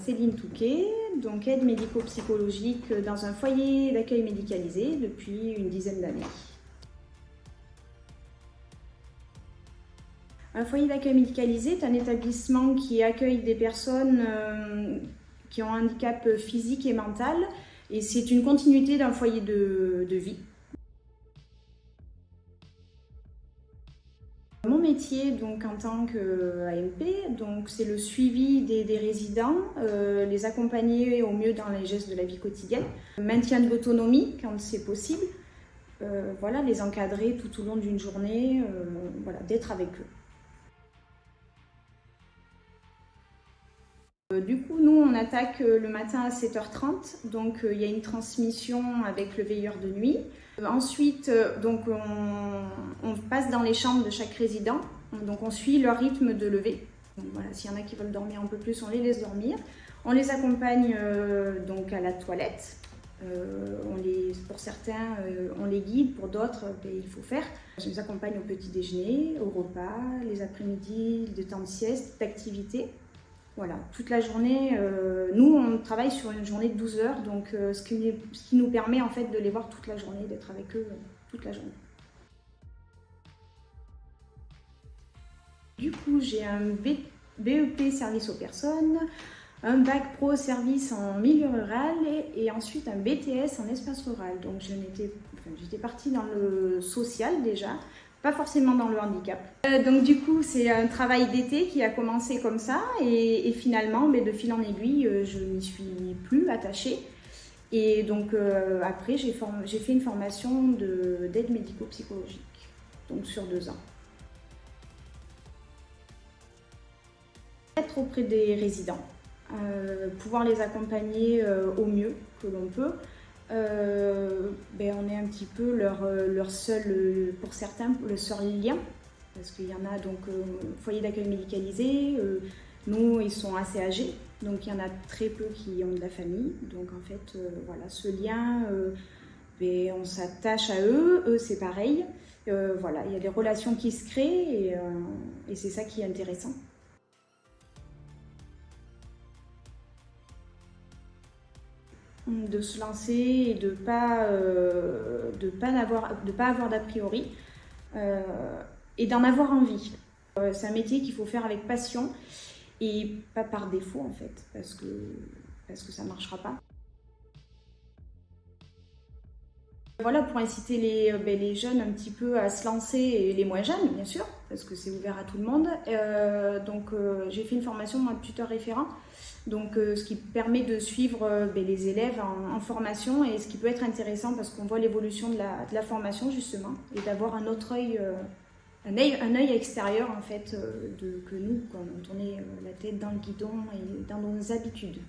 Céline Touquet, donc aide médico-psychologique dans un foyer d'accueil médicalisé depuis une dizaine d'années. Un foyer d'accueil médicalisé est un établissement qui accueille des personnes qui ont un handicap physique et mental, et c'est une continuité d'un foyer de vie. Mon métier, donc, en tant qu'AMP, c'est le suivi des résidents, les accompagner au mieux dans les gestes de la vie quotidienne, maintien de l'autonomie quand c'est possible, voilà, les encadrer tout au long d'une journée, voilà, d'être avec eux. Du coup, nous, on attaque le matin à 7h30, donc il y a une transmission avec le veilleur de nuit. Ensuite, donc, on passe dans les chambres de chaque résident, donc on suit leur rythme de lever. Donc, voilà, s'il y en a qui veulent dormir un peu plus, on les laisse dormir. On les accompagne donc à la toilette. Pour certains, on les guide, pour d'autres, il faut faire. Je les accompagne au petit déjeuner, au repas, les après-midi, de temps de sieste, d'activité. Voilà, toute la journée, nous on travaille sur une journée de 12 heures, donc ce qui nous permet en fait de les voir toute la journée, d'être avec eux toute la journée. Du coup, j'ai un BEP service aux personnes, un bac pro service en milieu rural et ensuite un BTS en espace rural. Donc j'étais partie dans le social déjà, pas forcément dans le handicap. Donc du coup, c'est un travail d'été qui a commencé comme ça et finalement, de fil en aiguille, je n'y suis plus attachée. Et donc après, j'ai fait une formation d'aide médico-psychologique, donc sur 2 ans. Être auprès des résidents, pouvoir les accompagner au mieux que l'on peut. On est un petit peu leur seul, pour certains, le seul lien, parce qu'il y en a donc foyer d'accueil médicalisé, nous ils sont assez âgés, donc il y en a très peu qui ont de la famille, donc en fait voilà, ce lien, on s'attache à eux c'est pareil, voilà, il y a des relations qui se créent et c'est ça qui est intéressant. De se lancer et de pas avoir d'a priori et d'en avoir envie. C'est un métier qu'il faut faire avec passion et pas par défaut en fait, parce que ça ne marchera pas. Voilà, pour inciter les jeunes un petit peu à se lancer, et les moins jeunes bien sûr, parce que c'est ouvert à tout le monde. J'ai fait une formation de tuteur référent, donc ce qui permet de suivre les élèves en formation, et ce qui peut être intéressant parce qu'on voit l'évolution de la formation justement, et d'avoir un autre œil, un œil extérieur en fait que nous, quand on est la tête dans le guidon et dans nos habitudes.